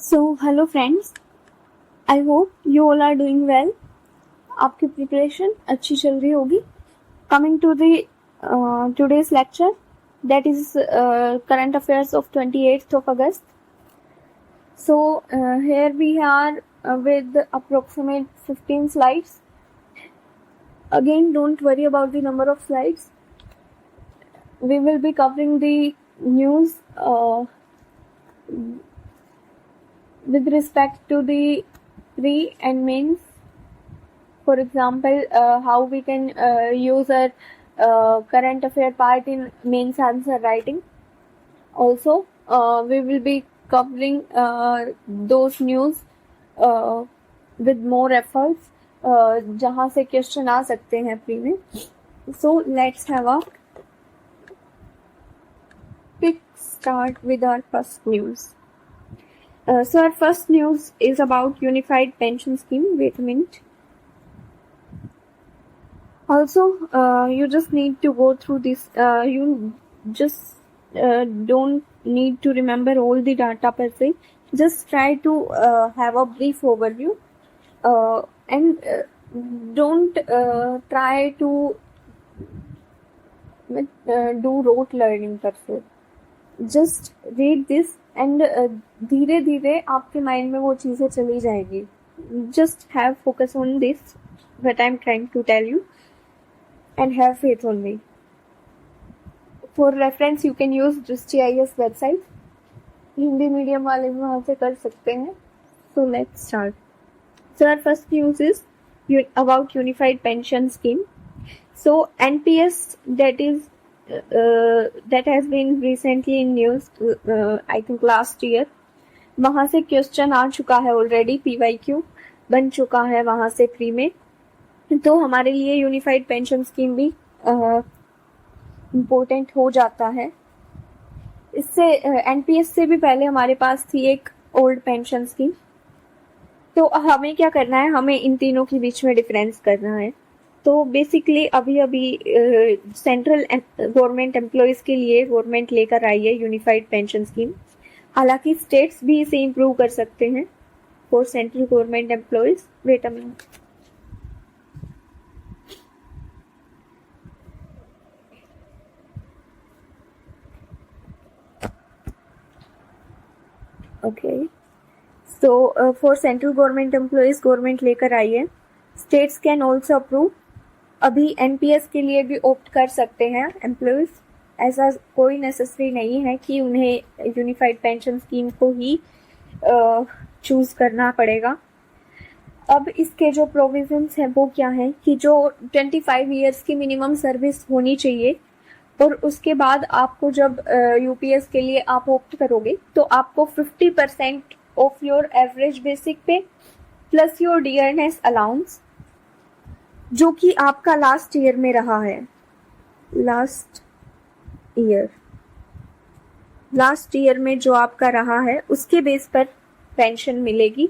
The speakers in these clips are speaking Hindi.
So hello friends, I hope you all are doing well. आपकी प्रिपरेशन अच्छी चल रही होगी। Coming to the today's lecture, that is current affairs of 28th of August. So here we are with approximate 15 slides. Again, don't worry about the number of slides. We will be covering the news with respect to the pre and mains. For example, how we can use our current affair part in mains answer writing. Also, we will be covering those news with more efforts, जहाँ से क्वेश्चन आ सकते हैं प्री में. So let's have a quick start with our first news. So our first news is about unified pension scheme. Wait a minute. Also, you just need to go through this. You just don't need to remember all the data per se. Just try to have a brief overview, and don't try to do rote learning per se. Just read this and धीरे धीरे आपके माइंड में वो चीज़ें चली जाएगी. Just have focus on this, what I'm trying to tell you, and have faith on me. For reference, you can use GIS website. Hindi medium वाले भी वहाँ से कर सकते हैं. So let's start. So our first news is about unified pension scheme. So NPS, that has been recently in news, I think last year. वहाँ से क्वेश्चन आ चुका है ऑलरेडी, PYQ बन चुका है वहाँ से प्री में. तो हमारे लिए यूनिफाइड पेंशन स्कीम भी इम्पोर्टेंट हो जाता है. इससे NPS से भी पहले हमारे पास थी एक ओल्ड पेंशन स्कीम. तो हमें क्या करना है, हमें इन तीनों के बीच में डिफरेंस करना है. तो बेसिकली अभी सेंट्रल गवर्नमेंट एम्प्लॉयज़ के लिए गवर्नमेंट लेकर आई है यूनिफाइड पेंशन स्कीम. हालांकि स्टेट्स भी इसे इम्प्रूव कर सकते हैं for central government employees. Wait a minute. Okay, so for central government employees government लेकर आई है. States can also approve. अभी NPS के लिए भी ऑप्ट कर सकते हैं एम्प्लॉयज़. ऐसा कोई नेसेसरी नहीं है कि उन्हें यूनिफाइड पेंशन स्कीम को ही चूज़ करना पड़ेगा. अब इसके जो प्रोविजंस हैं वो क्या हैं कि जो 25 ईयर्स की मिनिमम सर्विस होनी चाहिए, और उसके बाद आपको जब UPS के लिए आप ऑप्ट करोगे तो आपको 50% ऑफ योर एवरेज बेसिक पे प्लस योर डियरनेस अलाउंस, जो कि आपका लास्ट ईयर में रहा है. लास्ट ईयर में जो आपका रहा है उसके बेस पर पेंशन मिलेगी.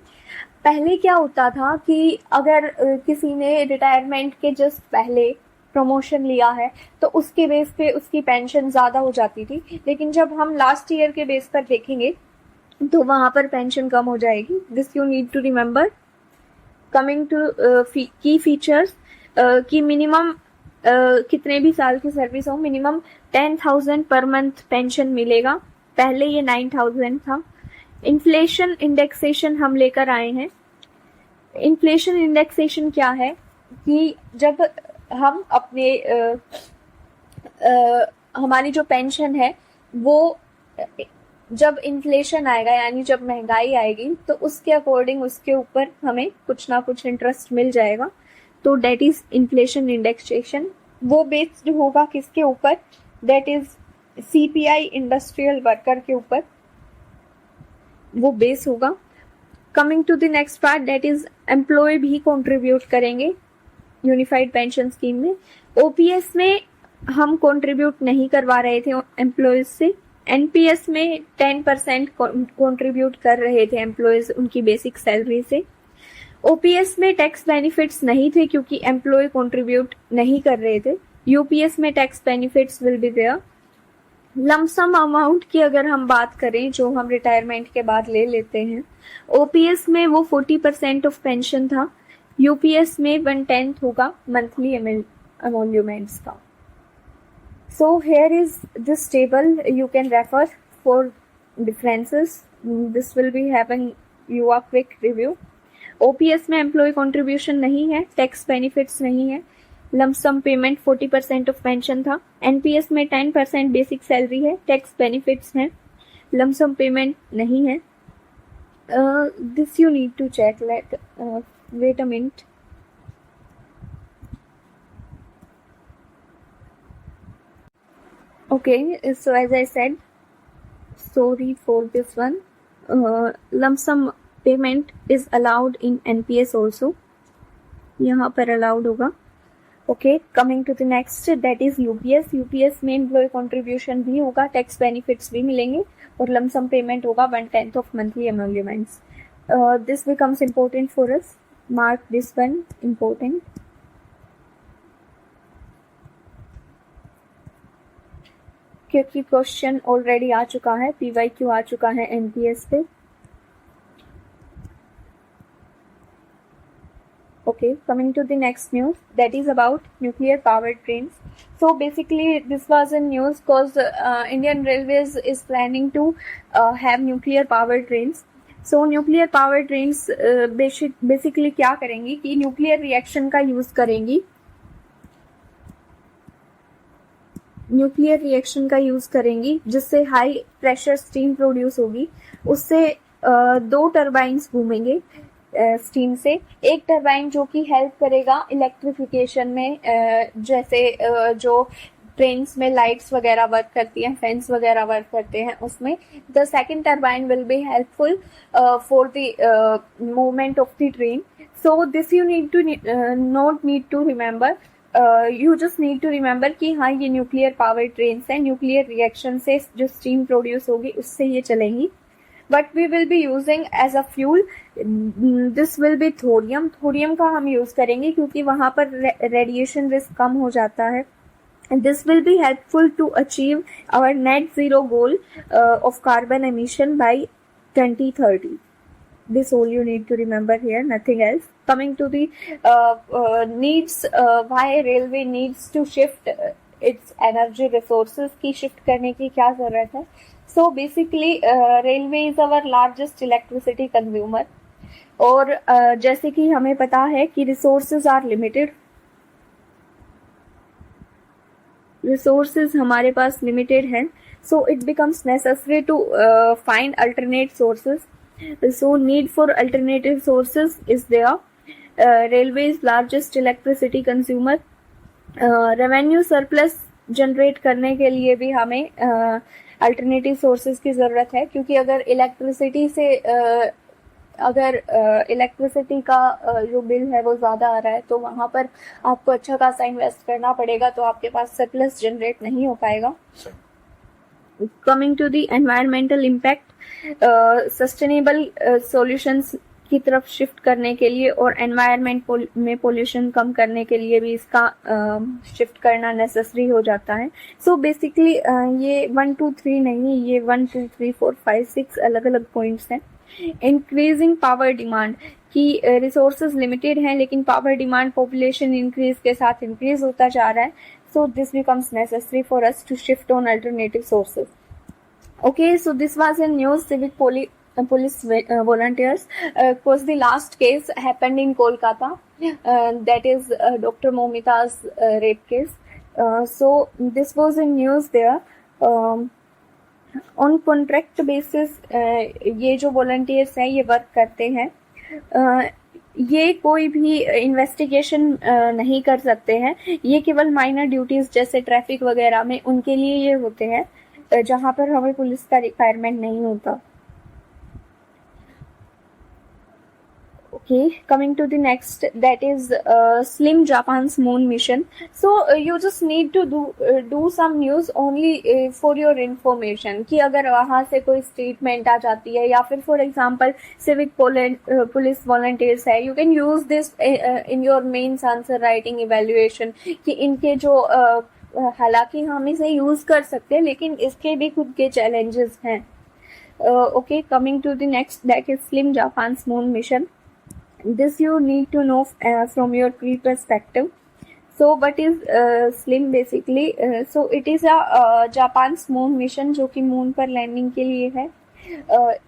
पहले क्या होता था कि अगर किसी ने रिटायरमेंट के जस्ट पहले प्रमोशन लिया है तो उसके बेस पे उसकी पेंशन ज़्यादा हो जाती थी. लेकिन जब हम लास्ट ईयर के बेस पर देखेंगे तो वहाँ पर पेंशन कम हो जाएगी. This you need to remember. Coming to key features, कि मिनिमम कितने भी साल की सर्विस हो, मिनिमम 10,000 पर मंथ पेंशन मिलेगा. पहले ये 9,000 था. इन्फ्लेशन इंडेक्सेशन हम लेकर आए हैं. इन्फ्लेशन इंडेक्सेशन क्या है कि जब हम अपने हमारी जो पेंशन है वो जब इन्फ्लेशन आएगा, यानी जब महंगाई आएगी, तो उसके अकॉर्डिंग उसके ऊपर हमें कुछ ना कुछ इंटरेस्ट मिल जाएगा. तो डेट इज इन्फ्लेशन इंडेक्सेशन. वो बेस्ड होगा किसके ऊपर? That is CPI industrial worker के ऊपर वो बेस होगा. Coming to the next part, that is employee भी कंट्रीब्यूट करेंगे यूनिफाइड पेंशन स्कीम में. OPS में हम कंट्रीब्यूट नहीं करवा रहे थे एम्प्लॉयज से. NPS में 10% कंट्रीब्यूट कर रहे थे एम्प्लॉयज उनकी बेसिक सैलरी से. OPS में टैक्स बेनिफिट्स नहीं थे क्योंकि एम्प्लॉय कंट्रीब्यूट नहीं कर रहे थे. UPS में tax benefits will be there. Lump sum amount की अगर हम बात करें जो हम रिटायरमेंट के बाद ले लेते हैं, ओपीएस में वो 40% ऑफ पेंशन था, यूपीएस में 1/10 होगा मंथली एमोल्यूमेंट्स का. So here is this table, you can refer for differences. This will be having you a quick review. OPS में एम्प्लॉय कॉन्ट्रीब्यूशन नहीं है, टैक्स बेनिफिट्स नहीं है, लमसम पेमेंट 40% ऑफ पेंशन था. एनपीएस में 10% बेसिक सैलरी है, टैक्स बेनिफिट्स हैं, लमसम पेमेंट नहीं है. This you need to check. Wait a minute. Okay, so as I said, sorry for this one, lump sum payment is allowed in NPS also, यहाँ पर allowed होगा. Okay, coming to the next, that is UPS. UPS में employee contribution भी होगा, tax benefits भी मिलेंगे और lump sum payment होगा 1/10 of monthly emoluments. This becomes important for us. Mark this one important. क्योंकि क्वेश्चन ऑलरेडी आ चुका है, PYQ आ चुका है एनपीएस पे. Okay, coming to the next news, that is about nuclear powered trains. So basically this was in news because Indian Railways is planning to have nuclear powered trains. So nuclear powered trains basically क्या करेंगी कि न्यूक्लियर रिएक्शन का यूज करेंगी, न्यूक्लियर रिएक्शन का यूज करेंगी जिससे हाई प्रेशर स्टीम प्रोड्यूस होगी. उससे 2 टरबाइन्स घूमेंगे स्टीम से. एक टरबाइन जो कि हेल्प करेगा इलेक्ट्रिफिकेशन में, जैसे जो ट्रेन्स में लाइट्स वगैरह वर्क करती हैं, फैंस वगैरह वर्क करते हैं, उसमें the second turbine will be helpful for the movement of the train. So this you need to not need to remember. You just need to remember कि हाँ ये न्यूक्लियर पावर ट्रेन्स हैं, न्यूक्लियर रिएक्शन से जो स्टीम प्रोड्यूस होगी उससे ये चलेंगी. But we will be using as a fuel, this will be thorium. Thorium का हम यूज करेंगे क्योंकि वहां पर रेडिएशन रिस्क कम हो जाता है. This will be helpful to achieve our net zero goal of carbon emission by 2030. This all you need to remember here, nothing else. Coming to the needs, why railway needs to shift its energy resources की shift करने की क्या जरूरत है. So basically railway is our largest electricity consumer. और जैसे कि हमें पता है कि resources are limited. रिसोर्सेज हमारे पास लिमिटेड हैं, so it becomes necessary to find alternate sources. So need for alternative sources is there. Railway is largest electricity consumer. Revenue surplus generate करने के लिए भी हमें अल्टरनेटिव सोर्सेज की ज़रूरत है, क्योंकि अगर इलेक्ट्रिसिटी से इलेक्ट्रिसिटी का जो बिल है वो ज़्यादा आ रहा है तो वहाँ पर आपको अच्छा खासा इन्वेस्ट करना पड़ेगा, तो आपके पास सरप्लस जनरेट नहीं हो पाएगा. Coming to the environmental impact, sustainable solutions की तरफ शिफ्ट करने के लिए और एनवायरमेंट में पोल्यूशन कम करने के लिए भी इसका शिफ्ट करना नेसेसरी हो जाता है. सो बेसिकली ये 1 2 3 नहीं, ये 1 2 3 4 5 6 अलग अलग पॉइंट्स हैं. इंक्रीजिंग पावर डिमांड की रिसोर्सेज लिमिटेड हैं, लेकिन पावर डिमांड पॉपुलेशन इंक्रीज के साथ इंक्रीज होता जा रहा है. So this becomes necessary for us to shift on alternative sources. Okay, so this was in news. Civic police volunteers, was the last case happened in Kolkata, that is Dr. Momita's rape case. So this was in news there. On contract basis ये जो वॉलंटियर्स हैं ये वर्क करते हैं. ये कोई भी इन्वेस्टिगेशन नहीं कर सकते हैं, ये केवल माइनर ड्यूटीज जैसे ट्रैफिक वगैरह में उनके लिए ये होते हैं जहाँ पर हमें पुलिस का रिक्वायरमेंट नहीं होता. Okay, coming to the next, that is Slim Japan's moon mission. So you just need to do some news only for your information कि अगर वहाँ से कोई स्टेटमेंट आ जाती है या फिर for example civic police volunteers है, you can use this in your mains answer writing evaluation कि इनके जो हालांकि हम इसे यूज कर सकते हैं, लेकिन इसके भी खुद के चैलेंजेस हैं. Okay, coming to the next, that is Slim Japan's moon mission. This you need to know from your pre-perspective. So what is Slim basically? So it is a Japan's moon mission जो कि moon पर landing के लिए है.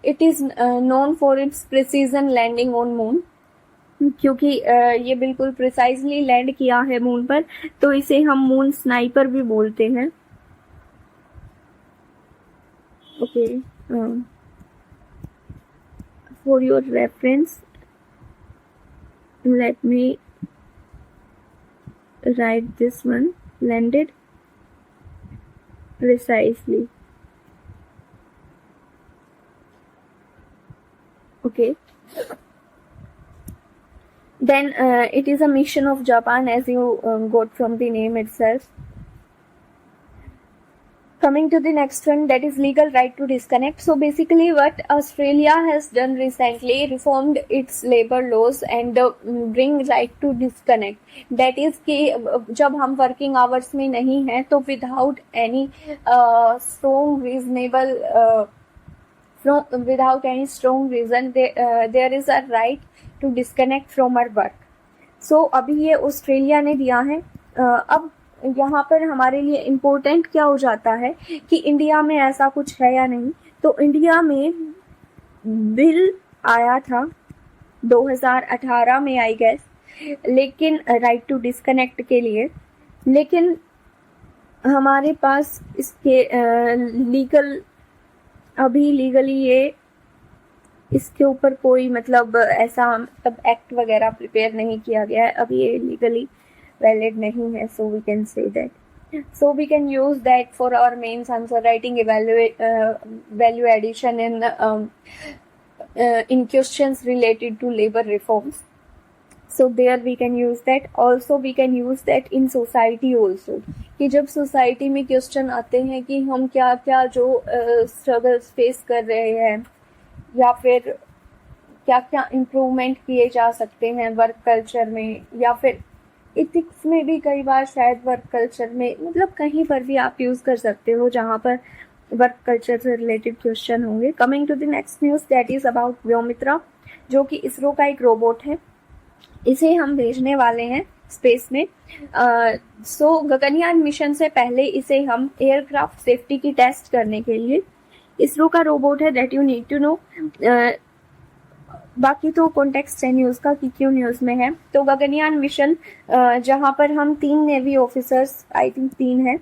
It is known for its precision landing on moon. क्योंकि ये बिल्कुल प्रिसाइजली लैंड किया है मून पर, तो इसे हम मून स्नाइपर भी बोलते हैं. Okay, for your reference let me write this one, landed precisely. Okay, then it is a mission of Japan, as you got from the name itself. Coming to the next one, that is legal right to disconnect. So basically what Australia has done recently, reformed its labor laws and bring right to disconnect. That is कि जब हम working hours में नहीं हैं तो without any strong reasonable without any strong reason there is a right to disconnect from our work. So अभी ये ऑस्ट्रेलिया ने दिया है. अब यहाँ पर हमारे लिए इम्पोर्टेंट क्या हो जाता है कि इंडिया में ऐसा कुछ है या नहीं. तो इंडिया में बिल आया था 2018 में आई गेस, लेकिन राइट टू डिस्कनेक्ट के लिए, लेकिन हमारे पास इसके अभी लीगली ये इसके ऊपर कोई मतलब ऐसा मतलब एक्ट वगैरह प्रिपेयर नहीं किया गया है. अभी ये लीगली valid नहीं है. So we can say that. So we can use that for our mains answer writing value addition in questions related to labor reforms. So there we can use that. Also we can use that in society also, कि जब सोसाइटी में क्वेश्चन आते हैं कि हम क्या क्या जो स्ट्रगल्स फेस कर रहे हैं या फिर क्या क्या इम्प्रूवमेंट किए जा सकते हैं वर्क कल्चर में, या फिर इथिक्स में भी कई बार शायद वर्क कल्चर में, मतलब कहीं पर भी आप यूज कर सकते हो जहाँ पर वर्क कल्चर से रिलेटेड क्वेश्चन होंगे. Coming to the next news, that is about Vyommitra, जो कि इसरो का एक रोबोट है. इसे हम भेजने वाले हैं स्पेस में. सो गगनयान मिशन से पहले इसे हम एयरक्राफ्ट सेफ्टी की टेस्ट करने के लिए, इसरो का रोबोट है, that you need to know. बाकी तो कॉन्टेक्स्ट है न्यूज का कि क्यों न्यूज में है. तो गगनयान मिशन जहां पर हम 3 नेवी ऑफिसर्स, आई थिंक 3 है,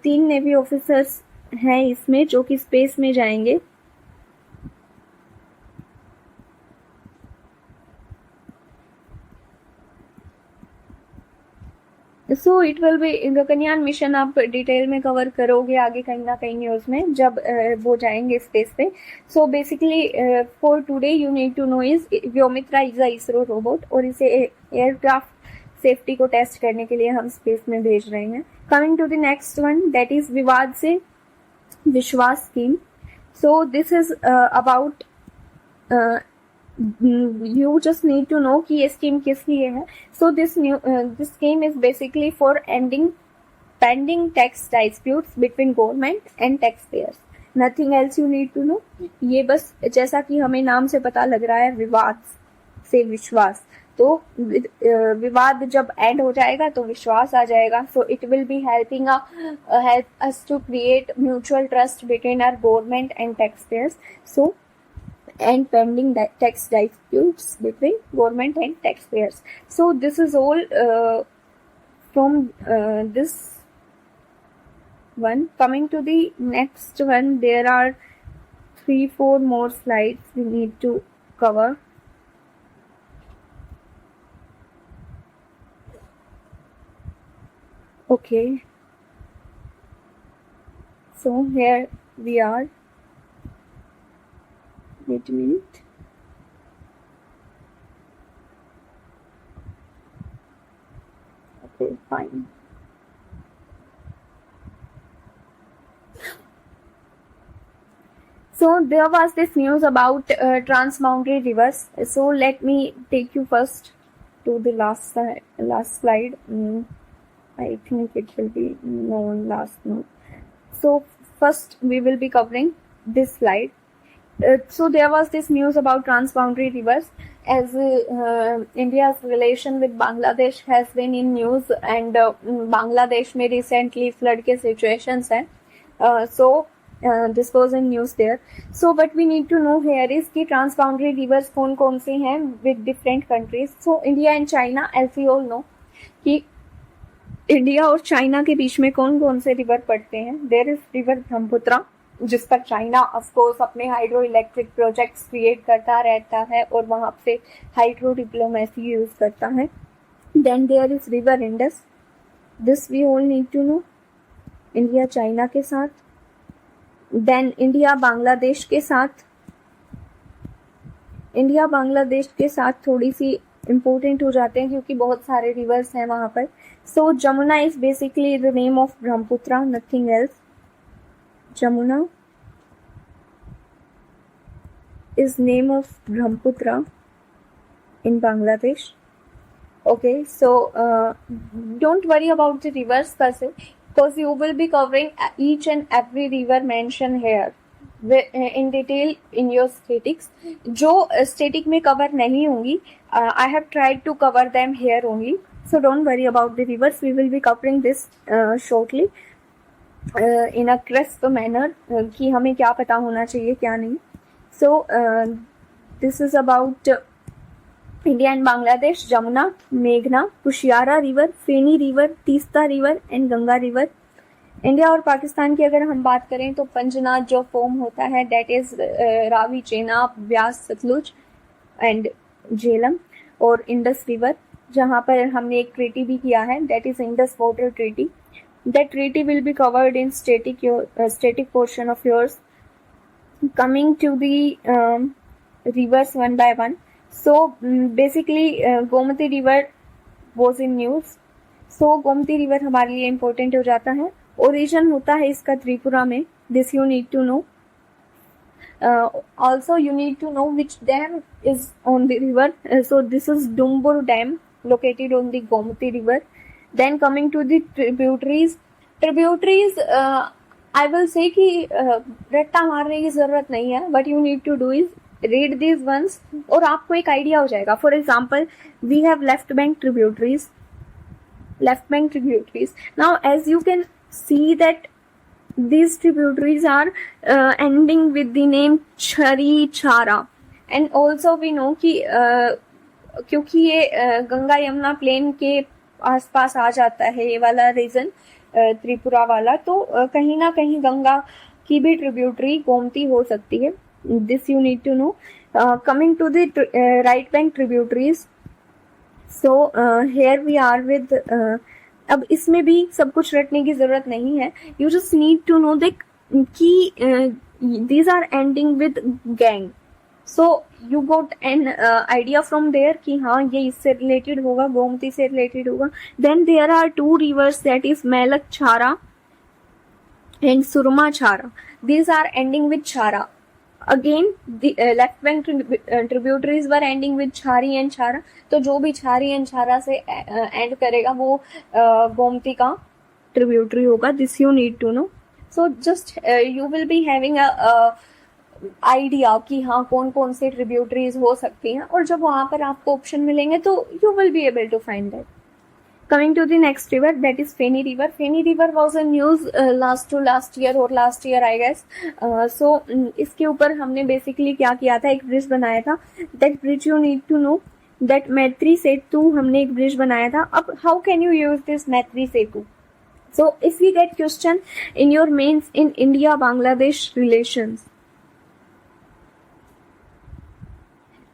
3 नेवी ऑफिसर्स हैं इसमें जो कि स्पेस में जाएंगे. So it will B Gaganyaan mission, आप डिटेल में कवर करोगे आगे कहीं ना कहीं न्यूज में जब वो जाएंगे स्पेस पे. So basically for today you need to know is Vyommitra is a ISRO robot, और इसे एयरक्राफ्ट सेफ्टी को टेस्ट करने के लिए हम स्पेस में भेज रहे हैं. Coming to the next one, that is Vivad se Vishwas scheme. So this is about, you just need to know कि ये स्कीम किस लिए है. So this scheme is basically for ending pending tax disputes between government and taxpayers. Nothing else you need to know. ये बस जैसा कि हमें नाम से पता लग रहा है विवाद से विश्वास, तो विवाद जब एंड हो जाएगा तो विश्वास आ जाएगा. So it will be help us to create mutual trust between our government and taxpayers. So and pending tax disputes between government and taxpayers. So this is all from this one. Coming to the next one, there are 3-4 more slides we need to cover. Okay, so here we are. Wait a minute. Okay, fine. So there was this news about transboundary rivers. So let me take you first to the last slide. I think it will be known last month. So first we will be covering this slide. So there was this news about transboundary rivers, as India's relation with Bangladesh has been in news, and Bangladesh में recently flood के situations हैं. So this was in news there. So what we need to know here is कि transboundary rivers कौन कौन से हैं with different countries. So India and China, as we all know, कि इंडिया और चाइना के बीच में कौन कौन से रिवर पड़ते हैं. देयर इज रिवर ब्रह्मपुत्र, जिस पर चाइना ऑफ कोर्स अपने हाइड्रो इलेक्ट्रिक प्रोजेक्ट्स क्रिएट करता रहता है और वहां से हाइड्रो डिप्लोमेसी यूज करता है. Then there is river Indus, this we all need to know. India China के साथ, देन इंडिया बांग्लादेश के साथ. इंडिया बांग्लादेश के साथ थोड़ी सी इम्पोर्टेंट हो जाते हैं क्योंकि बहुत सारे रिवर्स हैं वहां पर. So Jamuna is basically the name of Brahmaputra, nothing else. Jamuna is name of Brahmaputra in Bangladesh. Okay, so don't worry about the rivers per se, because you will be covering each and every river mentioned here in detail in your statics. जो static में cover नहीं होंगी, I have tried to cover them here only. So don't worry about the rivers. We will be covering this shortly in a crisp manner कि हमें क्या पता होना चाहिए क्या नहीं. So this is about India and Bangladesh. Jamuna, Meghna, Kushiara river, Feni river, Teesta river and Ganga river. India और पाकिस्तान की अगर हम बात करें तो पंजनाथ जो फॉर्म होता है that is Ravi, Chenab, Beas, Sutlej and Jhelum. और इंडस रिवर जहाँ पर हमने एक ट्रीटी भी किया है that is Indus water treaty. That treaty will be covered in static portion of yours. Coming to the rivers one by one. So basically Gomati river was in news. So Gomati river हमारे लिए important हो जाता है. Origin होता है इसका त्रिपुरा में. This you need to know. Also you need to know which dam is on the river. So this is Dumbur Dam located on the Gomati river. Then coming to the tributaries. I will say कि रट्टा मारने की जरूरत नहीं है. What you need to do is read these ones और आपको एक आइडिया हो जाएगा. For example, we have left bank tributaries. Now as you can see that these tributaries are ending with the name Chari Chara. And also we know कि क्योंकि ये गंगा यमुना प्लेन के आसपास आ जाता है ये वाला रीजन त्रिपुरा वाला, तो कहीं ना कहीं गंगा की भी ट्रिब्यूटरी गोमती हो सकती है. This you need to know. Coming to the right bank tributaries. So here we are with, अब इसमें भी सब कुछ रटने की जरूरत नहीं है. You just need to know that कि these are ending with gang. So you got an idea from there कि हाँ ये इससे रिलेटेड होगा, गोमती से रिलेटेड होगा. Then there are two rivers that is Melak Chhara and Surma Chhara. These are ending with Chhara. Again left bank tributaries were ending with Chhari and Chhara. तो जो भी छारी एंड छारा से एंड करेगा वो गोमती का ट्रिब्यूटरी होगा. This you need to know. So just you will be having a idea कि हाँ कौन कौन से ट्रिब्यूटरीज हो सकती हैं, और जब वहां पर आपको ऑप्शन मिलेंगे तो you will be able to find that. Coming to the next river that is Feni river. Feni river was in news last year I guess. So इसके ऊपर हमने बेसिकली क्या किया था, एक ब्रिज बनाया था. That bridge you need to know that Maitri Setu हमने एक ब्रिज बनाया था. अब how can you use this Maitri Setu? So if you get question in your mains in India Bangladesh relations,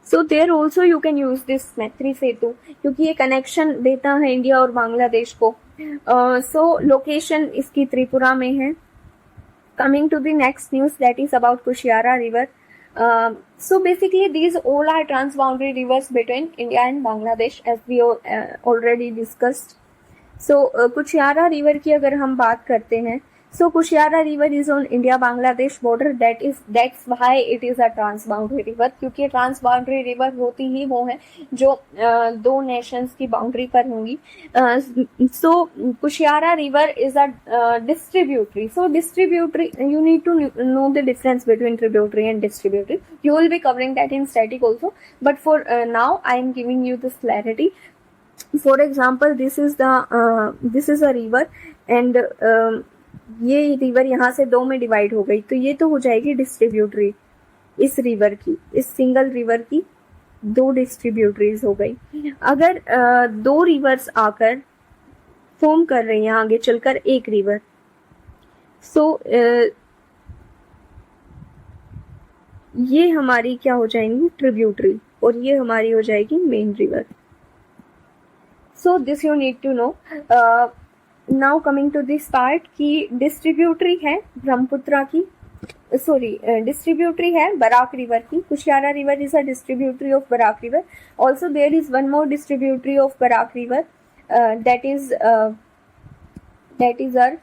so there also you can use this Maitri Setu क्योंकि ये कनेक्शन देता है इंडिया और बांग्लादेश को. सो लोकेशन इसकी त्रिपुरा में है. Coming to the next news that is about Kushiyara river. So basically these all are transboundary rivers between India and Bangladesh as we already discussed. So Kushiyara river की अगर हम बात करते हैं So Kushiara River is on India-Bangladesh border. That's why it is a trans-boundary river. क्योंकि trans-boundary river होती ही वो है जो दो nations की boundary पर होंगी. So Kushiara River is a distributary. So distributary, you need to know the difference between tributary and distributary. You will be covering that in static also. But for now, I am giving you this clarity. For example, this is a river and ये रिवर यहाँ से दो में डिवाइड हो गई, तो ये तो हो जाएगी डिस्ट्रीब्यूटरी. इस रिवर की, इस सिंगल रिवर की दो डिस्ट्रीब्यूटरीज हो गई. अगर दो रिवर्स आकर फॉर्म कर रही हैं आगे चलकर एक रिवर, सो ये हमारी क्या हो जाएंगी, ट्रिब्यूटरी, और ये हमारी हो जाएगी main river. So this you need to know. Now coming to this part की डिस्ट्रीब्यूटरी है ब्रह्मपुत्रा की, डिस्ट्रीब्यूटरी है बराक रिवर की. Kushiyara river is a distributary of Barak river. Also there is one more distributary of Barak river, that is are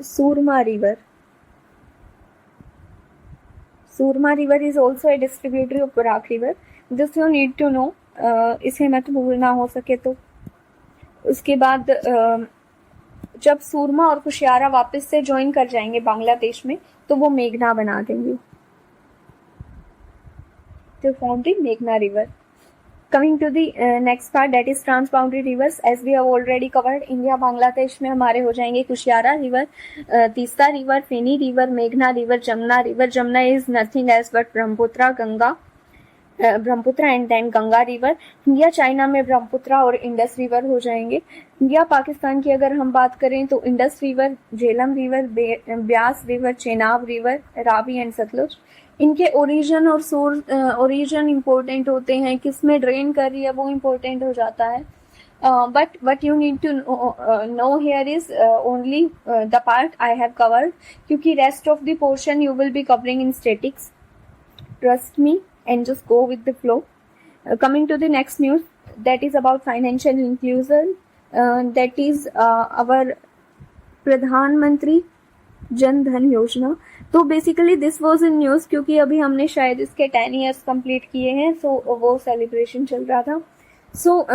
Surma river. Surma river is also a distributary of Barak river. This you need to know. इसे मत भूलना हो सके तो. उसके बाद जब सूरमा और कुशियारा वापस से ज्वाइन कर जाएंगे बांग्लादेश में, तो वो मेघना बना देंगे, तो फॉर्म द मेघना river. Coming to the next part, that is transboundary rivers. As we have already covered, India Bangladesh में हमारे हो जाएंगे Kushiyara river, Teesta river, Feni river, मेघना river, Jamuna river. Jamuna is nothing as but Brahmaputra, Ganga, Brahmaputra and then Ganga river. India China में ब्रह्मपुत्रा और इंडस रिवर हो जाएंगे. इंडिया पाकिस्तान की अगर हम बात करें तो Indus river, Jhelum river, Beas river, Chenab river, Ravi and Sutlej. इनके ओरिजिन और सोर्स, ओरिजिन इंपॉर्टेंट होते हैं, किस में ड्रेन कर रही है वो इंपॉर्टेंट हो जाता है. But what you need to know here is only the part I have covered, क्योंकि rest of the portion you will be covering in statics. Trust me and just go with the flow. Coming to the next news, that is about financial inclusion. That is our प्रधानमंत्री जन धन योजना. तो basically this was in news, क्योंकि अभी हमने शायद इसके 10 years कंप्लीट किए हैं, सो वो सेलिब्रेशन चल रहा था. So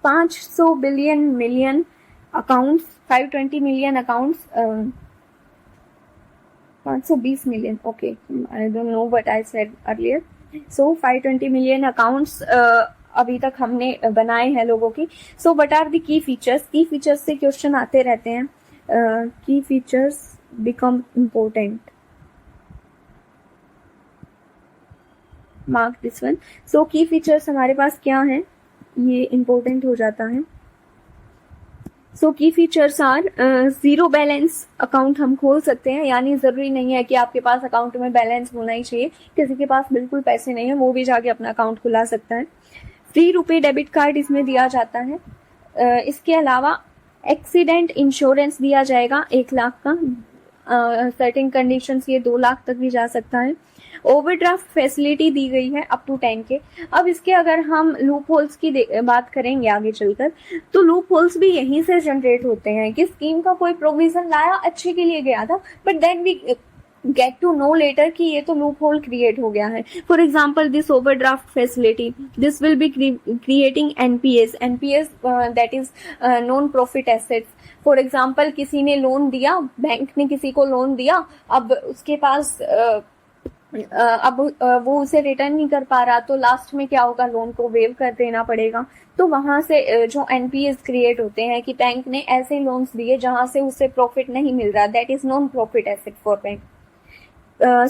500 million accounts, 520 million accounts, 520 million, okay, I don't know what I said earlier. So 520 million accounts अभी तक हमने बनाए हैं लोगों की. So what are the key features? Key features से क्वेश्चन आते रहते हैं. Key features become important. Mark this one. So key features हमारे पास क्या हैं, ये important हो जाता है. So key features are zero balance account हम खोल सकते हैं, यानी जरूरी नहीं है कि आपके पास अकाउंट में बैलेंस होना ही चाहिए. किसी के पास बिल्कुल पैसे नहीं है वो भी जाके अपना अकाउंट खुला सकता है. फ्री रुपए डेबिट कार्ड इसमें दिया जाता है. इसके अलावा एक्सीडेंट इंश्योरेंस दिया जाएगा 1 लाख का. सर्टेन कंडीशंस ये 2 लाख तक भी जा सकता है. ओवरड्राफ्ट फैसिलिटी दी गई है अप टू 10 के. अब इसके अगर हम लूप होल्स की बात करेंगे आगे चलकर, तो लूप होल्स भी यहीं से जनरेट होते हैं कि स्कीम का कोई प्रोविजन लाया, अच्छे के लिए गया था, but then we get to know later कि ये तो लूप होल क्रिएट हो गया है. For example this overdraft facility, this will be creating NPS. NPS that is non profit assets. For example किसी ने लोन दिया, बैंक ने किसी को लोन दिया, अब उसके पास अब वो उसे रिटर्न नहीं कर पा रहा, तो लास्ट में क्या होगा, लोन को वेव कर देना पड़ेगा. तो वहां से जो एनपीएस क्रिएट होते हैं कि बैंक ने ऐसे लोन्स दिए जहां से उसे प्रॉफिट नहीं मिल रहा, that is non profit asset for bank.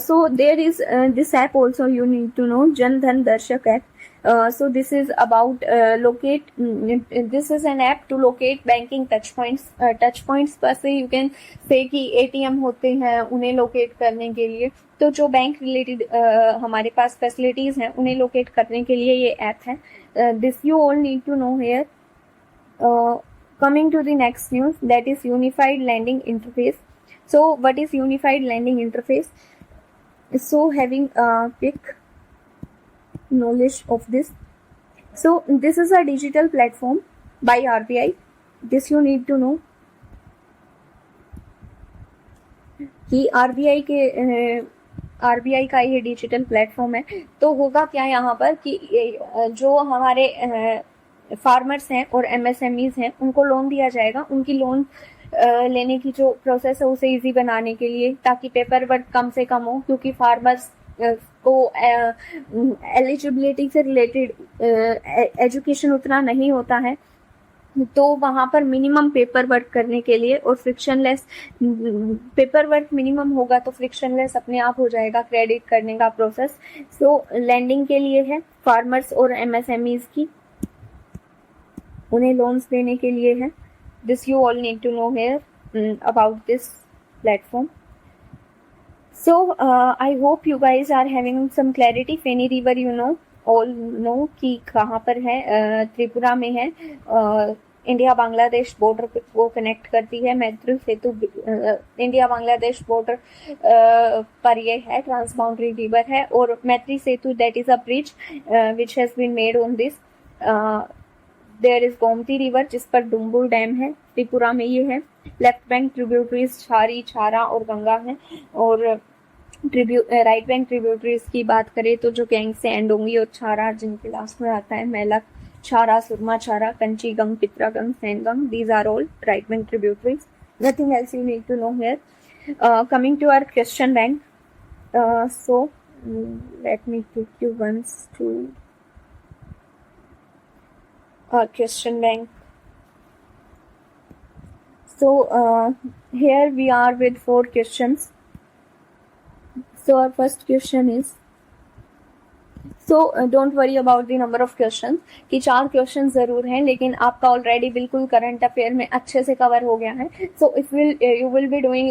So there is this app also you need to know, Jan Dhan Darshak app. So this is about this is an app to locate banking touch points. Touch points पर से you can say कि ATM होते हैं, उन्हें locate करने के लिए, तो जो बैंक related हमारे पास facilities हैं उन्हें locate करने के लिए ये app है. This you all need to know here. Coming to the next news, that is unified lending interface. So what is unified lending interface? So having quick knowledge of this. So this is a digital platform by RBI. This you need to know. कि आरबीआई का ये डिजिटल प्लेटफॉर्म है। तो होगा क्या यहाँ पर कि जो हमारे फार्मर्स हैं और एमएसएमईज हैं उनको लोन दिया जाएगा। उनकी लोन लेने की जो प्रोसेस है उसे इजी बनाने के लिए, ताकि पेपर वर्क कम से कम हो, क्योंकि फार्मर्स को एलिजिबिलिटी से रिलेटेड एजुकेशन उतना नहीं होता है। तो वहाँ पर मिनिमम पेपर वर्क करने के लिए और फ्रिक्शनलेस पेपर वर्क मिनिमम होगा तो फ्रिक्शनलेस अपने आप हो जाएगा क्रेडिट करने का प्रोसेस। सो लैंडिंग के लिए है फार्मर्स और एमएसएमईज की, उन्हें लोन्स देने के लिए है। This you all need to know here about this platform. So I hope you guys are having some clarity. Feni river you know all know कि कहाँ पर है, त्रिपुरा में है। इंडिया बांग्लादेश बॉर्डर को कनेक्ट करती है। मैत्री सेतु इंडिया बांग्लादेश बॉर्डर पर ये है, ट्रांस बाउंड्री रिवर है। और Maitri Setu that is a bridge which has been made on this. There is Gomti river जिस पर डुम्बुर डैम है, त्रिपुरा में ये है। लेफ्ट बैंक ट्रिब्यूटरीज छारी, छारा और गंगा है। और राइट बैंक ट्रिब्यूटरीज की बात करें तो जो गैंग से एंडोंगी और छारा जिनके लास्ट में आता है, मेलक छारा, सुरमा छारा, कंची गंग, पित्रा गंग, सैनगंग, these are all right bank tributaries. Nothing else you need to know here. Coming to our question bank. So let me take you once to our question bank. So here we are with 4 questions. So our first question is, so don't worry about the number of questions कि 4 क्वेश्चन जरूर हैं, लेकिन आपका ऑलरेडी बिल्कुल करंट अफेयर में अच्छे से कवर हो गया है। So if you will be doing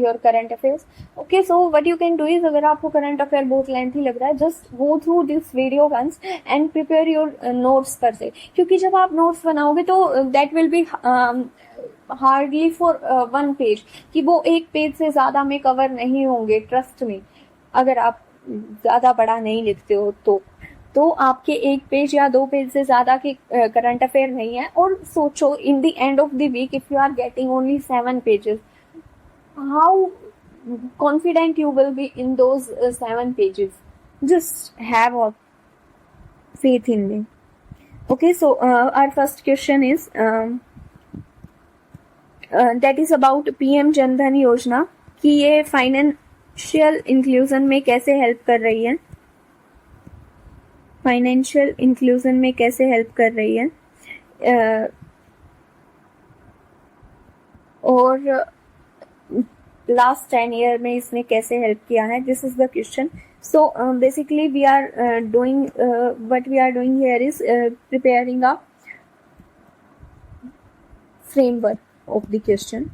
your current affairs. Okay, so what you can do is, अगर आपको करंट अफेयर बहुत लेंथी लग रहा है, just go through this video once and prepare your notes पर से, क्योंकि जब आप नोट्स बनाओगे तो that will be hardly for 1 page, कि वो 1 पेज से ज्यादा में कवर नहीं होंगे। ट्रस्ट में, अगर आप ज्यादा बड़ा नहीं लिखते हो तो आपके 1 पेज या 2 पेज से ज्यादा के करंट अफेयर नहीं है। और सोचो, in the end of the week if you are getting only 7 pages, how confident you will be in those 7 pages. Just have a faith in me. Okay, so our first question is that is about PM Jan Dhan योजना, कि ये फाइनेंशियल इंक्लूजन में कैसे हेल्प कर रही है। फाइनेंशियल इंक्लूजन में कैसे हेल्प कर रही है और लास्ट 10 ईयर में इसने कैसे हेल्प किया है। This is the question. So basically we are doing what we are doing here is preparing a framework of the question.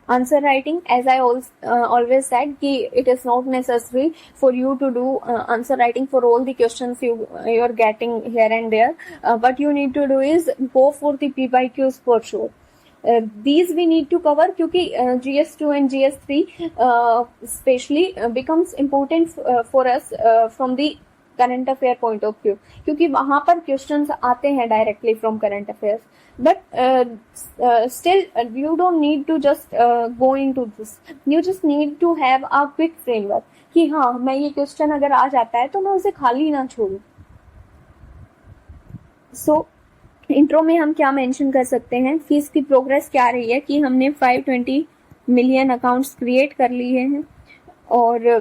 Answer writing, as I always said, कि it is not necessary for you to do answer writing for all the questions you are getting here and there. What you need to do is go for the PYQs for sure. These we need to cover क्योंकि GS2 and GS3 especially becomes important for us from the current affair point of view, क्योंकि वहाँ पर questions आते हैं directly from current affairs. But still you don't need to just go into this. You just need to have a quick framework कि हाँ, मैं ये question अगर आ जाता है तो मैं उसे खाली ना छोड़ूं। So इंट्रो में हम क्या मेंशन कर सकते हैं, फीस की प्रोग्रेस क्या रही है, कि हमने 520 मिलियन अकाउंट्स क्रिएट कर लिए हैं और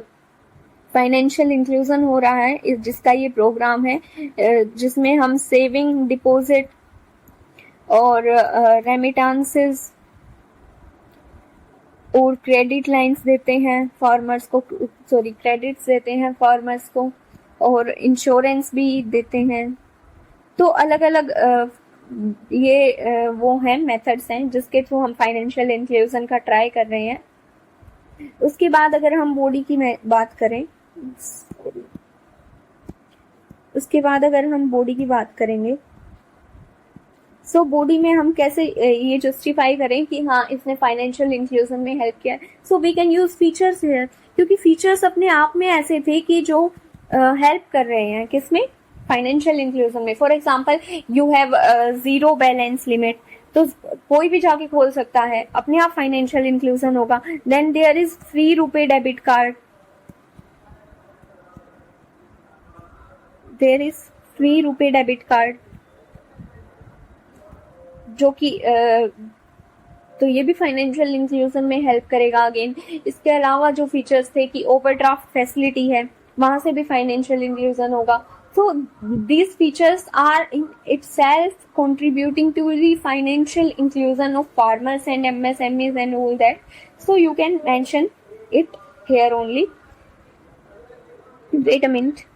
फाइनेंशियल इंक्लूजन हो रहा है, जिसका ये प्रोग्राम है, जिसमें हम सेविंग, डिपॉजिट और रेमिटेंसेस और क्रेडिट लाइंस देते हैं फार्मर्स को, क्रेडिट्स देते हैं फार्मर्स को, और इंश्योरेंस भी देते हैं। तो अलग अलग ये वो हैं मेथड्स हैं जिसके थ्रू हम फाइनेंशियल इंक्लूजन का ट्राई कर रहे हैं। उसके बाद अगर हम बॉडी की बात करें, करेंगे, सो बॉडी में हम कैसे ये जस्टिफाई करें कि हाँ, इसने फाइनेंशियल इंक्लूजन में हेल्प किया। So we can use features here, क्योंकि फीचर्स अपने आप में ऐसे थे कि जो हेल्प कर रहे हैं किसमें, फाइनेंशियल इंक्लूजन में। For example, you have 0 balance limit, तो कोई भी जाके खोल सकता है, अपने आप फाइनेंशियल इंक्लूजन होगा। Then there is free RuPay debit card, there is free RuPay debit card, जो कि तो ये भी फाइनेंशियल इंक्लूजन में हेल्प करेगा अगेन। इसके अलावा जो फीचर्स थे कि ओवरड्राफ्ट फैसिलिटी है, वहां से भी फाइनेंशियल इंक्लूजन होगा। So these features are in itself contributing to the financial inclusion of farmers and MSMEs and all that. So you can mention it here only. Wait a minute.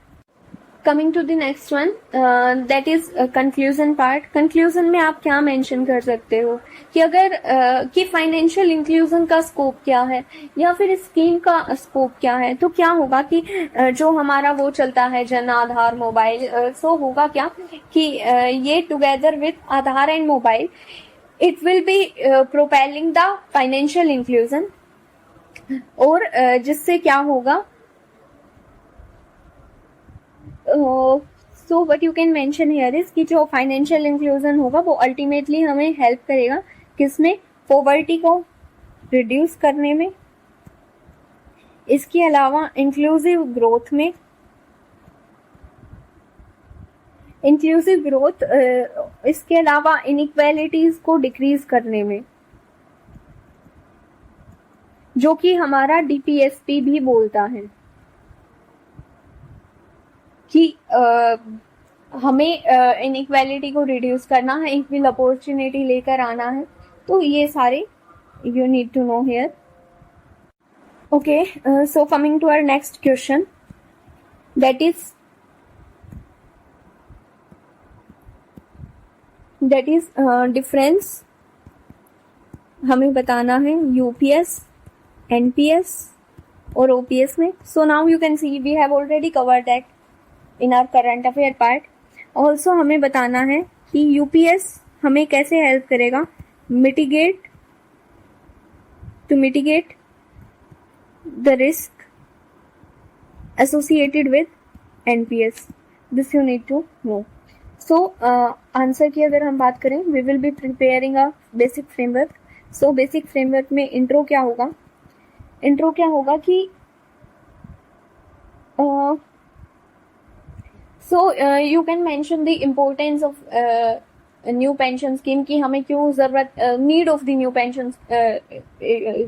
Coming to the next one, that is conclusion part. Conclusion में आप क्या mention कर सकते हो कि अगर कि फाइनेंशियल इंक्लूजन का स्कोप क्या है या फिर स्कीम का स्कोप क्या है, तो क्या होगा कि जो हमारा वो चलता है जन आधार मोबाइल, सो होगा क्या कि ये together with Aadhaar and mobile it will B propelling the financial inclusion, और जिससे क्या होगा, so what you can mention here is कि जो फाइनेंशियल इंक्लूजन होगा वो अल्टीमेटली हमें हेल्प करेगा किसमें, पॉवर्टी को रिड्यूस करने में, इसके अलावा इंक्लूसिव ग्रोथ में, इंक्लूसिव ग्रोथ इसके अलावा इनइक्वालिटीज को डिक्रीज करने में, जो कि हमारा डीपीएसपी भी बोलता है कि हमें इनइक्वालिटी को रिड्यूस करना है, इक्वल अपॉर्चुनिटी लेकर आना है। तो ये सारे you need to know here. Okay, so coming to our next question, that is difference हमें बताना है यूपीएस, एनपीएस और ओपीएस में। So now you can see we have already covered that in our current affair part. Also हमें बताना है कि यूपीएस हमें कैसे हेल्प करेगा to mitigate the risk associated with NPS. This you need to know. So answer की अगर हम बात करें, we will be preparing a basic framework. So basic framework में इंट्रो क्या होगा, इंट्रो क्या होगा कि you can mention the importance of new pension scheme की हमें क्यों जरूरत, need of the new pension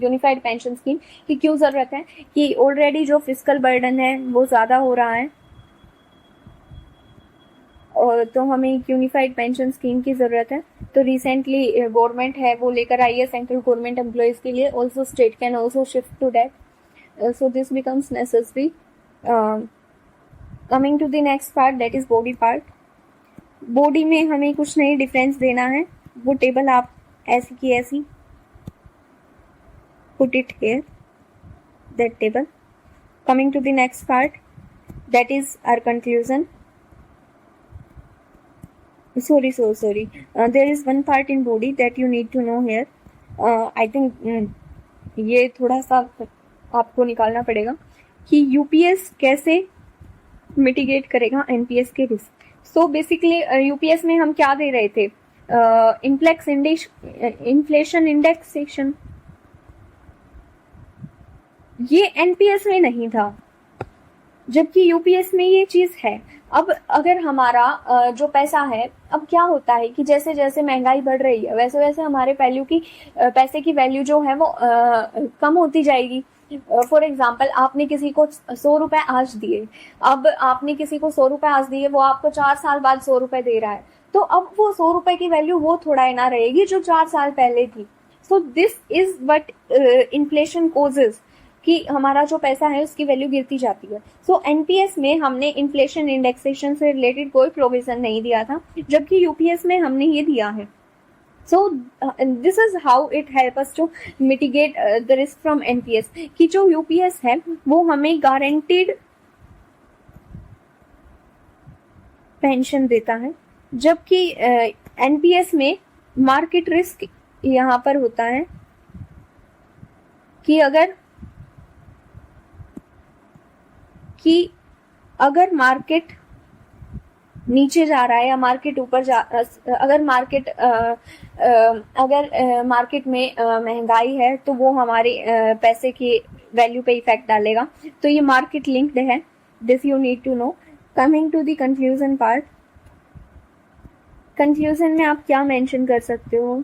unified pension scheme की क्यों जरूरत है, कि ऑलरेडी जो फिस्कल बर्डन है वो ज्यादा हो रहा है, और तो हमें एक यूनिफाइड पेंशन स्कीम की जरूरत है। तो रिसेंटली गवर्नमेंट है वो लेकर आई है सेंट्रल गवर्नमेंट एम्प्लॉयज के लिए, also state can also shift to that, so this becomes necessary. Coming to the next part, that is body part. Body में हमें कुछ नहीं डिफरेंस देना है, वो टेबल आप ऐसी की ऐसी put it here, that table. Coming to the next part, that is our conclusion. Sorry, there is one part in body that you need to know here. I think ये थोड़ा सा आपको निकालना पड़ेगा कि यूपीएस कैसे मिटिगेट करेगा एनपीएस के रिस्क। सो बेसिकली यूपीएस में हम क्या दे रहे थे, इन्फ्लेशन इंडेक्सेशन, ये एनपीएस में नहीं था, जबकि यूपीएस में ये चीज है। अब अगर हमारा जो पैसा है, अब क्या होता है कि जैसे जैसे महंगाई बढ़ रही है वैसे वैसे हमारे पैसे की वैल्यू जो है वो कम होती जाएगी। फॉर एग्जाम्पल, आपने किसी को 100 रुपए आज दिए, अब आपने किसी को 100 रुपए आज दिए, वो आपको 4 साल बाद 100 रुपए दे रहा है, तो अब वो 100 रुपए की वैल्यू वो थोड़ा ना रहेगी जो 4 साल पहले थी। सो this is what inflation causes, कि हमारा जो पैसा है उसकी वैल्यू गिरती जाती है। सो एनपीएस में हमने इन्फ्लेशन इंडेक्सेशन से रिलेटेड कोई प्रोविजन नहीं दिया था, जबकि यूपीएस में हमने ये दिया है। So this is how it help us to mitigate the risk from NPS, कि जो यूपीएस है वो हमें गारंटीड पेंशन देता है, जबकि एनपीएस में मार्केट रिस्क यहाँ पर होता है कि अगर मार्केट नीचे जा रहा है या मार्केट ऊपर जा, अगर मार्केट में महंगाई है तो वो हमारे पैसे की वैल्यू पे इफेक्ट डालेगा। तो ये मार्केट लिंक्ड है, this you need to know. Coming to the conclusion part, conclusion में आप क्या मेंशन कर सकते हो?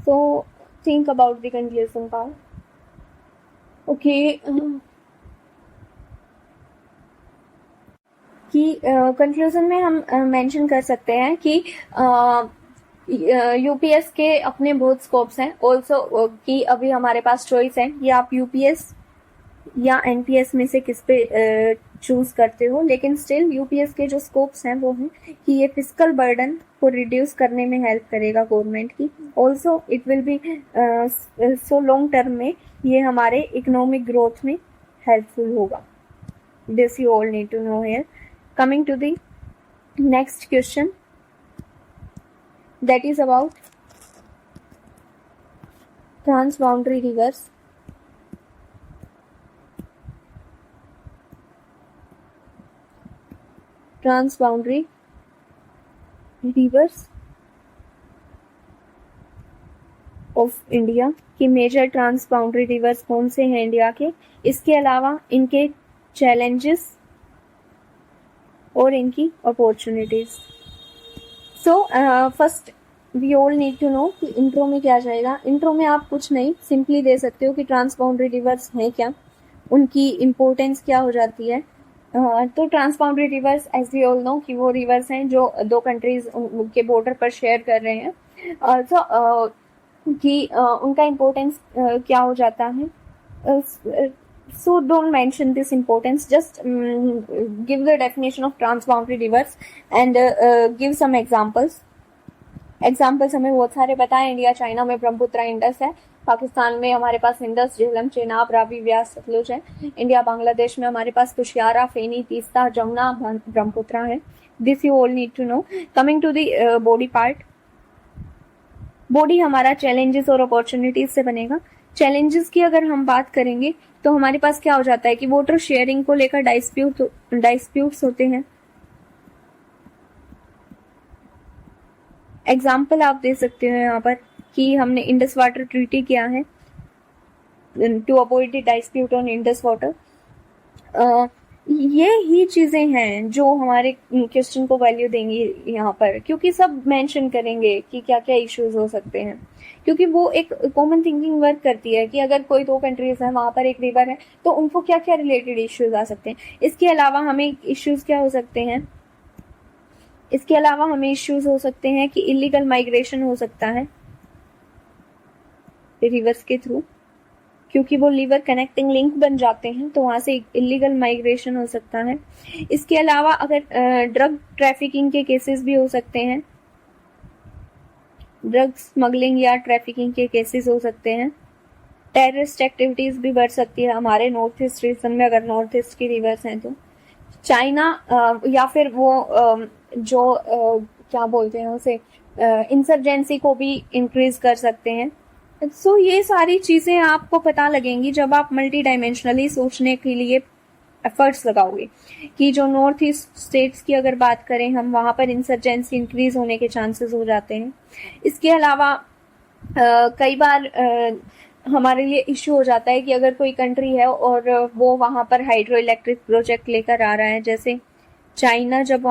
So think about the conclusion part. Okay, कि कंक्लूजन में हम मेंशन कर सकते हैं कि यूपीएस के अपने बहुत स्कोप्स हैं ऑल्सो, कि अभी हमारे पास चॉइस है कि आप यूपीएस या एनपीएस में से किस पे चूज करते हो, लेकिन स्टिल यूपीएस के जो स्कोप्स हैं वो हैं कि ये फिजिकल बर्डन को रिड्यूस करने में हेल्प करेगा गवर्नमेंट की। Also it will be so long term में ये हमारे इकोनॉमिक ग्रोथ में हेल्पफुल होगा। This you all need to know here. Coming to the next question, that is about transboundary rivers. Transboundary rivers of India कि मेजर ट्रांसबाउंड्री रिवर्स कौन से हैं इंडिया के, इसके अलावा इनके चैलेंजेस और इनकी opportunities. So first we all need to know कि इंट्रो में क्या जाएगा। इंट्रो में आप कुछ नहीं सिंपली दे सकते हो कि ट्रांसबाउंड्री रिवर्स हैं क्या, उनकी इम्पोर्टेंस क्या हो जाती है। तो transboundary rivers as we all know कि वो रिवर्स हैं जो दो कंट्रीज के बॉर्डर पर शेयर कर रहे हैं। कि उनका इम्पोर्टेंस क्या हो जाता है। So don't mention this importance, just give the definition of transboundary rivers and give some examples हमें बहुत सारे पता है। इंडिया चाइना में ब्रह्मपुत्र इंडस है, पाकिस्तान में हमारे पास इंडस, झेलम, चेनाब, रावी, व्यास, सतलुज है। इंडिया बांग्लादेश में हमारे पास कुशियारा, फेनी, तीस्ता, जमुना, ब्रह्मपुत्र है। This you all need to know. Coming to the body part, body हमारा चैलेंजेस और अपॉर्चुनिटीज से बनेगा। चैलेंजेस की अगर हम बात करेंगे तो हमारे पास क्या हो जाता है कि वाटर शेयरिंग को लेकर डाइस्प्यूट्स होते हैं। एग्जाम्पल आप दे सकते हो यहाँ पर कि हमने इंडस वाटर ट्रीटी किया है to avoid the dispute on Indus water. ये ही चीजें हैं जो हमारे क्वेश्चन को वैल्यू देंगी यहाँ पर, क्योंकि सब मेंशन करेंगे कि क्या क्या इश्यूज हो सकते हैं, क्योंकि वो एक कॉमन थिंकिंग वर्क करती है कि अगर कोई दो कंट्रीज है, वहां पर एक रिवर है, तो उनको क्या क्या रिलेटेड इश्यूज आ सकते हैं। इसके अलावा हमें इश्यूज क्या हो सकते हैं, इसके अलावा हमें इश्यूज हो सकते हैं कि इलीगल माइग्रेशन हो सकता है रिवर्स के थ्रू, क्योंकि वो रिवर कनेक्टिंग लिंक बन जाते हैं, तो वहां से इलीगल माइग्रेशन हो सकता है। इसके अलावा अगर ड्रग ट्रैफिकिंग के केसेस भी हो सकते हैं, ड्रग स्मगलिंग या ट्रैफिकिंग के केसेस हो सकते हैं। टेररिस्ट एक्टिविटीज भी बढ़ सकती है हमारे नॉर्थ ईस्ट रीजन में, अगर नॉर्थ ईस्ट की रिवर्स हैं तो। चाइना या फिर वो जो क्या बोलते हैं उसे, इंसर्जेंसी को भी इंक्रीज कर सकते हैं। सो ये सारी चीजें आपको पता लगेंगी जब आप मल्टी डायमेंशनली सोचने के लिए एफर्ट्स लगाओगे कि जो नॉर्थ ईस्ट स्टेट्स की अगर बात करें हम, वहां पर इंसर्जेंसी इंक्रीज होने के चांसेस हो जाते हैं। इसके अलावा कई बार हमारे लिए इश्यू हो जाता है कि अगर कोई कंट्री है और वो वहां पर हाइड्रो इलेक्ट्रिक प्रोजेक्ट लेकर आ रहा है, जैसे चाइना जब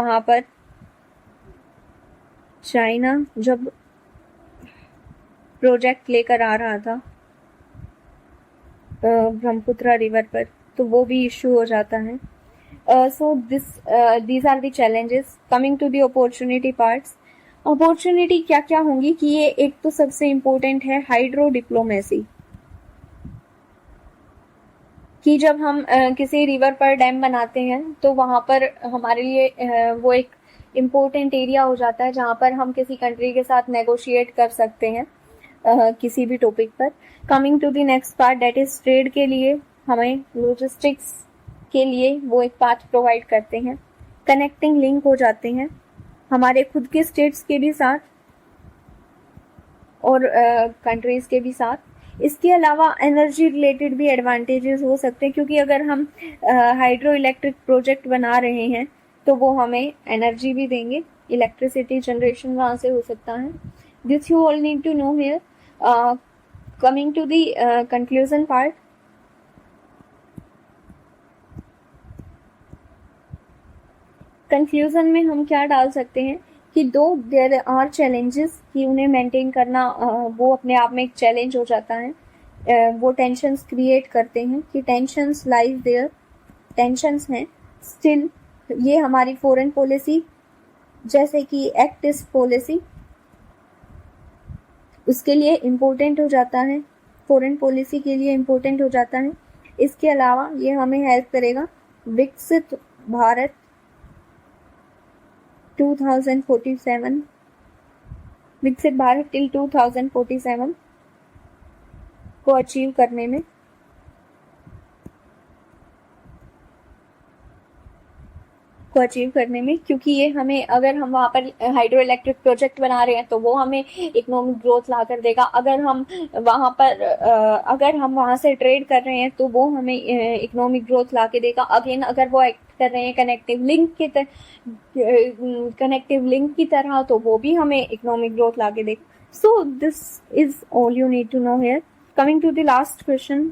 प्रोजेक्ट लेकर आ रहा था ब्रह्मपुत्र रिवर पर, तो वो भी इश्यू हो जाता है। So these are the challenges. Coming to the opportunity parts, opportunity क्या क्या होंगी कि ये एक तो सबसे इम्पोर्टेंट है हाइड्रो डिप्लोमेसी, कि जब हम किसी रिवर पर डैम बनाते हैं तो वहां पर हमारे लिए वो एक इम्पोर्टेंट एरिया हो जाता है जहां पर हम किसी कंट्री के साथ नेगोशिएट कर सकते हैं किसी भी टॉपिक पर। Coming to the next part, that is trade के लिए हमें लॉजिस्टिक्स के लिए वो एक पाथ प्रोवाइड करते हैं। कनेक्टिंग लिंक हो जाते हैं हमारे खुद के स्टेट्स के भी साथ और कंट्रीज के भी साथ। इसके अलावा एनर्जी रिलेटेड भी एडवांटेजेस हो सकते हैं, क्योंकि अगर हम हाइड्रो इलेक्ट्रिक प्रोजेक्ट बना रहे हैं तो वो हमें एनर्जी भी देंगे, इलेक्ट्रिसिटी जनरेशन वहां से हो सकता है. This you all need to know here. Coming to the conclusion part. Conclusion में हम क्या डाल सकते हैं कि दो देयर आर चैलेंजेस, कि उन्हें मेंटेन करना वो अपने आप में एक चैलेंज हो जाता है. वो टेंशन्स क्रिएट करते हैं कि टेंशन्स लाइज देयर, टेंशन्स हैं. स्टिल ये हमारी फॉरेन पॉलिसी जैसे कि एक्ट ईस्ट पॉलिसी उसके लिए इम्पोर्टेंट हो जाता है, फॉरेन पॉलिसी के लिए इम्पोर्टेंट हो जाता है. इसके अलावा ये हमें हेल्प करेगा विकसित भारत 2047, विकसित भारत टिल 2047 को अचीव करने में. क्योंकि ये हमें, अगर हम वहाँ पर हाइड्रो इलेक्ट्रिक प्रोजेक्ट बना रहे हैं तो वो हमें इकोनॉमिक ग्रोथ ला कर देगा. अगर हम वहाँ से ट्रेड कर रहे हैं तो वो हमें इकोनॉमिक ग्रोथ ला के देगा. अगेन अगर वो एक्ट कर रहे हैं कनेक्टिव लिंक की तरह तो वो भी हमें इकोनॉमिक ग्रोथ ला के देगा. So this is all you need to know here. Coming to the last question.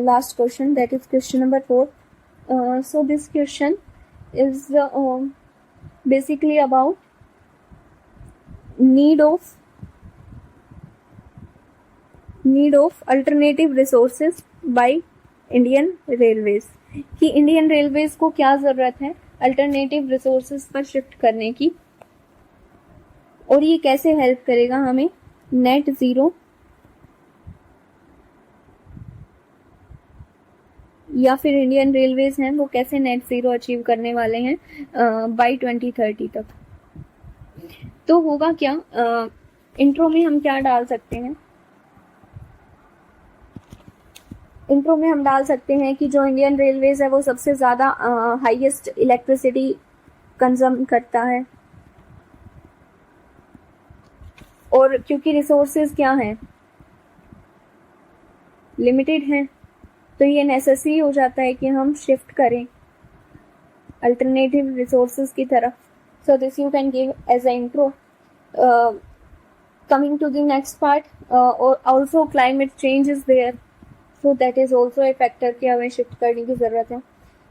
Last question, that is question number 4. So this question is basically about need of alternative resources by Indian Railways. कि इंडियन रेलवेज को क्या जरूरत है अल्टरनेटिव रिसोर्सेज पर शिफ्ट करने की, और ये कैसे हेल्प करेगा हमें नेट जीरो या फिर इंडियन रेलवेज हैं वो कैसे नेट जीरो अचीव करने वाले हैं बाय 2030 तक. तो होगा क्या, इंट्रो में हम क्या डाल सकते हैं. इंट्रो में हम डाल सकते हैं कि जो इंडियन रेलवेज है वो सबसे ज्यादा हाईएस्ट इलेक्ट्रिसिटी कंज्यूम करता है, और क्योंकि रिसोर्सेज क्या हैं, लिमिटेड हैं, तो ये नेसेसरी हो जाता है कि हम शिफ्ट करें अल्टरनेटिव रिसोर्सेज की तरफ. So this you can give as a intro. Coming to the next part, also climate change is there, so that is also a factor कि हमें शिफ्ट करने की जरूरत है.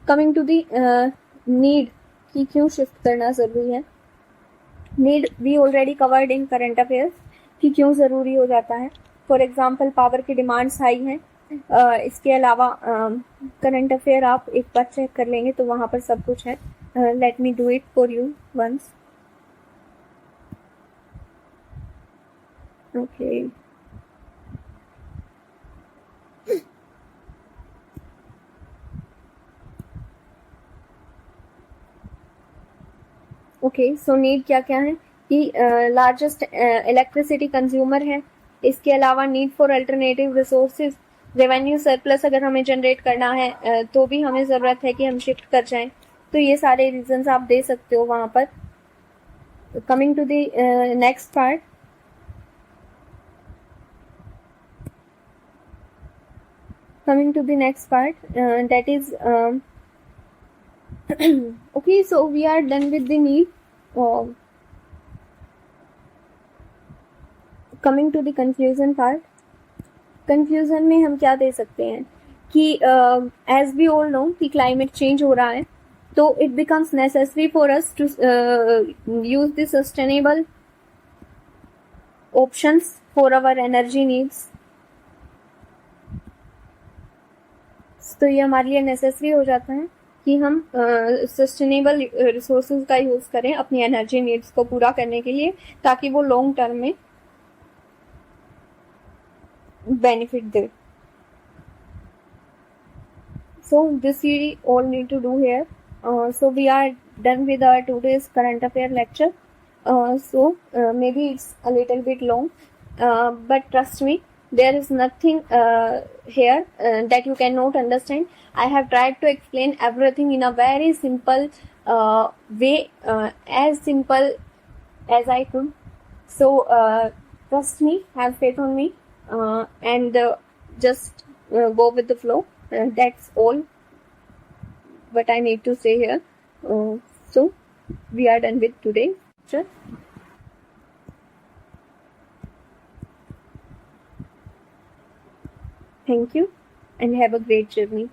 कमिंग टू द नीड कि क्यों शिफ्ट करना जरूरी है. Need we already covered in current affairs कि क्यों जरूरी हो जाता है. फॉर एग्जाम्पल पावर की डिमांड्स हाई हैं. इसके अलावा करंट अफेयर आप एक बार चेक कर लेंगे तो वहां पर सब कुछ है. Let me do it for you once. Okay, so need क्या क्या है कि लार्जेस्ट इलेक्ट्रिसिटी कंज्यूमर है. इसके अलावा need for alternative resources, revenue surplus अगर हमें जनरेट करना है तो भी हमें ज़रूरत है कि हम शिफ्ट कर जाएं. तो ये सारे रीजंस आप दे सकते हो वहाँ पर. Coming to the next part. That is okay, so we are done with the need. Coming to the conclusion part. Conclusion में हम क्या दे सकते हैं कि एज वी ऑल नो कि क्लाइमेट चेंज हो रहा है, तो it becomes necessary for us to use the sustainable options for our energy needs. तो ये हमारे लिए नेसेसरी हो जाता है कि हम सस्टेनेबल रिसोर्सेज का यूज करें अपनी एनर्जी नीड्स को पूरा करने के लिए, ताकि वो लॉन्ग टर्म में benefit there. So this we all need to do here. So we are done with our today's current affair lecture. Maybe it's a little bit long, but trust me, there is nothing here that you cannot understand. I have tried to explain everything in a very simple way, as simple as I could. So trust me, have faith on me. And just go with the flow. That's all what I need to say here. So we are done with today's lecture. Thank you and have a great journey.